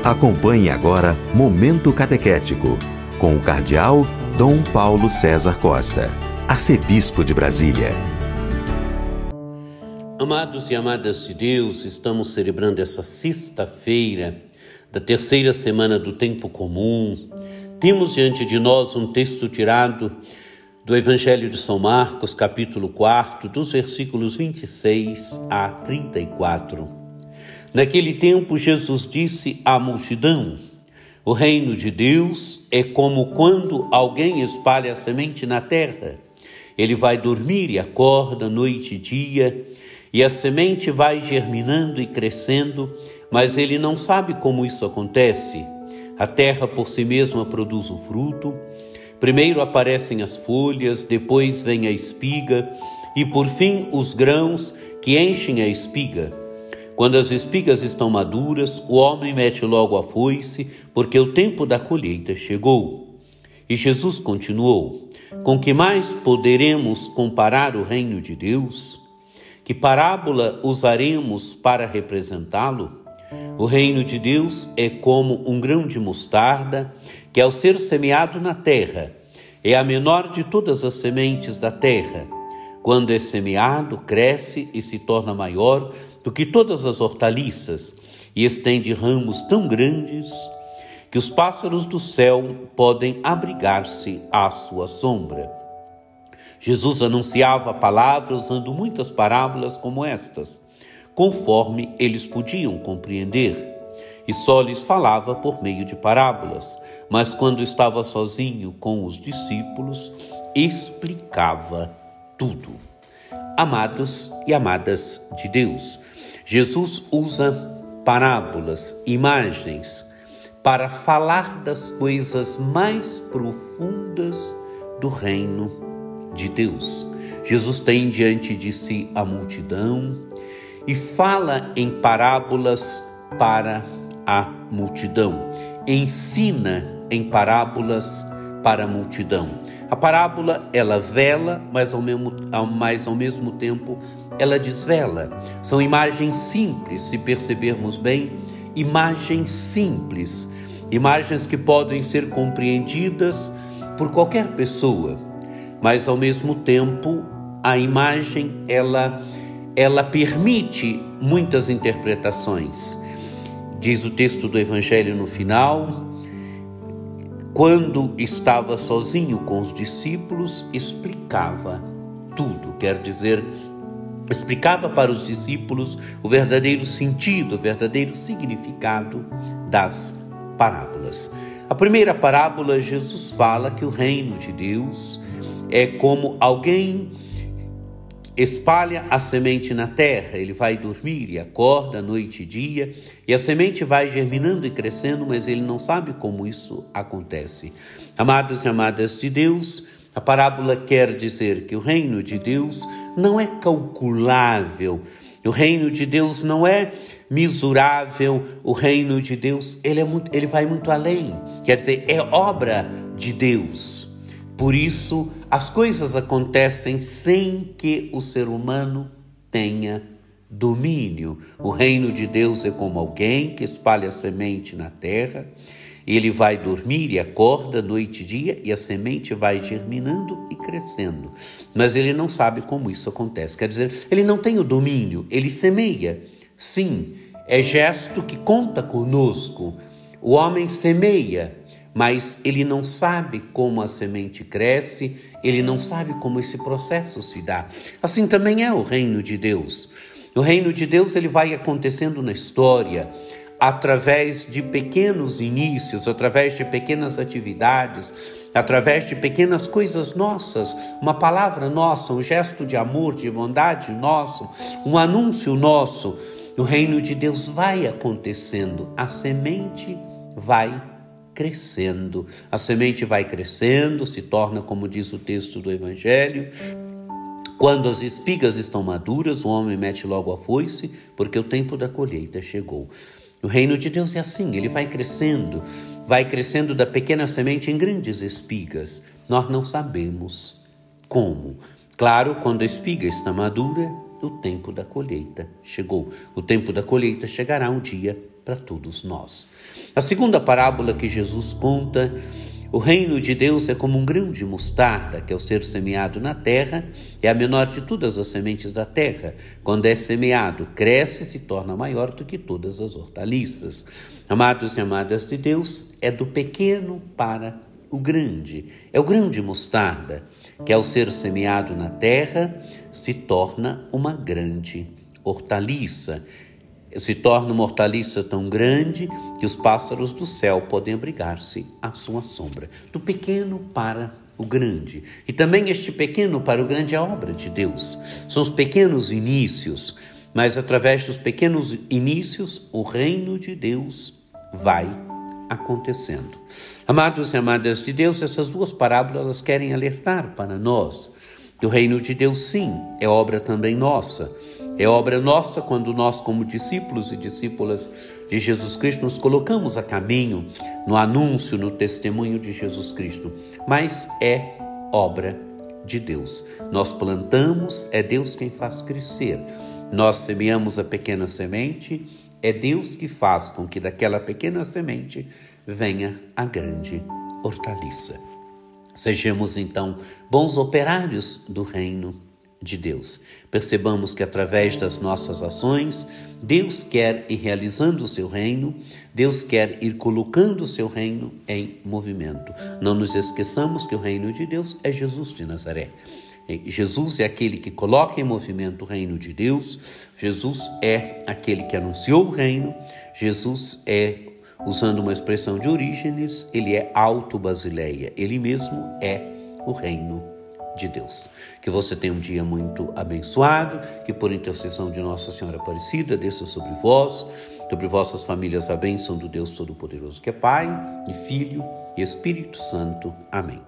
Acompanhe agora Momento Catequético, com o Cardeal Dom Paulo César Costa, arcebispo de Brasília. Amados e amadas de Deus, estamos celebrando essa sexta-feira da terceira semana do tempo comum. Temos diante de nós um texto tirado do Evangelho de São Marcos, capítulo 4, dos versículos 26 a 34. Naquele tempo, Jesus disse à multidão: o reino de Deus é como quando alguém espalha a semente na terra. Ele vai dormir e acorda noite e dia, e a semente vai germinando e crescendo, mas ele não sabe como isso acontece. A terra por si mesma produz o fruto. Primeiro aparecem as folhas, depois vem a espiga e por fim os grãos que enchem a espiga. Quando as espigas estão maduras, o homem mete logo a foice, porque o tempo da colheita chegou. E Jesus continuou: com que mais poderemos comparar o reino de Deus? Que parábola usaremos para representá-lo? O reino de Deus é como um grão de mostarda, que ao ser semeado na terra, é a menor de todas as sementes da terra. Quando é semeado, cresce e se torna maior do que todas as hortaliças, e estende ramos tão grandes que os pássaros do céu podem abrigar-se à sua sombra. Jesus anunciava a palavra usando muitas parábolas como estas, conforme eles podiam compreender, e só lhes falava por meio de parábolas, mas quando estava sozinho com os discípulos, explicava tudo. Amados e amadas de Deus, Jesus usa parábolas, imagens, para falar das coisas mais profundas do reino de Deus. Jesus tem diante de si a multidão e fala em parábolas para a multidão. Ensina em parábolas para a multidão. A parábola, ela vela, mas ao mesmo tempo ela desvela. São imagens simples, se percebermos bem, imagens simples, imagens que podem ser compreendidas por qualquer pessoa, mas ao mesmo tempo a imagem, ela permite muitas interpretações. Diz o texto do Evangelho no final: quando estava sozinho com os discípulos, explicava tudo. Quer dizer, explicava para os discípulos o verdadeiro sentido, o verdadeiro significado das parábolas. A primeira parábola, Jesus fala que o reino de Deus é como alguém espalha a semente na terra. Ele vai dormir e acorda noite e dia, e a semente vai germinando e crescendo, mas ele não sabe como isso acontece. Amados e amadas de Deus, a parábola quer dizer que o reino de Deus não é calculável, o reino de Deus não é mensurável, o reino de Deus ele vai muito além, quer dizer, é obra de Deus. Por isso, as coisas acontecem sem que o ser humano tenha domínio. O reino de Deus é como alguém que espalha a semente na terra. Ele vai dormir e acorda noite e dia, e a semente vai germinando e crescendo. Mas ele não sabe como isso acontece. Quer dizer, ele não tem o domínio, ele semeia. Sim, é gesto que conta conosco. O homem semeia, mas ele não sabe como a semente cresce, ele não sabe como esse processo se dá. Assim também é o reino de Deus. O reino de Deus, ele vai acontecendo na história, através de pequenos inícios, através de pequenas atividades, através de pequenas coisas nossas, uma palavra nossa, um gesto de amor, de bondade nosso, um anúncio nosso. O reino de Deus vai acontecendo, a semente vai crescendo. A semente vai crescendo, se torna, como diz o texto do Evangelho, quando as espigas estão maduras, o homem mete logo a foice, porque o tempo da colheita chegou. O reino de Deus é assim, ele vai crescendo da pequena semente em grandes espigas. Nós não sabemos como. Claro, quando a espiga está madura, o tempo da colheita chegou. O tempo da colheita chegará um dia para todos nós. A segunda parábola que Jesus conta: o reino de Deus é como um grão de mostarda, que ao ser semeado na terra, é a menor de todas as sementes da terra. Quando é semeado, cresce e se torna maior do que todas as hortaliças. Amados e amadas de Deus, é do pequeno para o grande. É o grão de mostarda, que ao ser semeado na terra, se torna uma grande hortaliça. Se torna uma hortaliça tão grande que os pássaros do céu podem abrigar-se à sua sombra. Do pequeno para o grande. E também este pequeno para o grande é a obra de Deus. São os pequenos inícios, mas através dos pequenos inícios o reino de Deus vai acontecendo. Amados e amadas de Deus, essas duas parábolas querem alertar para nós que o reino de Deus, sim, é obra também nossa. É obra nossa quando nós, como discípulos e discípulas de Jesus Cristo, nos colocamos a caminho no anúncio, no testemunho de Jesus Cristo. Mas é obra de Deus. Nós plantamos, é Deus quem faz crescer. Nós semeamos a pequena semente, é Deus que faz com que daquela pequena semente venha a grande hortaliça. Sejamos, então, bons operários do reino de Deus. Percebamos que através das nossas ações, Deus quer ir realizando o seu reino, Deus quer ir colocando o seu reino em movimento. Não nos esqueçamos que o reino de Deus é Jesus de Nazaré. Jesus é aquele que coloca em movimento o reino de Deus, Jesus é aquele que anunciou o reino, Jesus é, usando uma expressão de Orígenes, ele é auto-Basileia, ele mesmo é o reino de Deus. Que você tenha um dia muito abençoado, que por intercessão de Nossa Senhora Aparecida desça sobre vós, sobre vossas famílias a bênção do Deus Todo-Poderoso, que é Pai e Filho e Espírito Santo. Amém.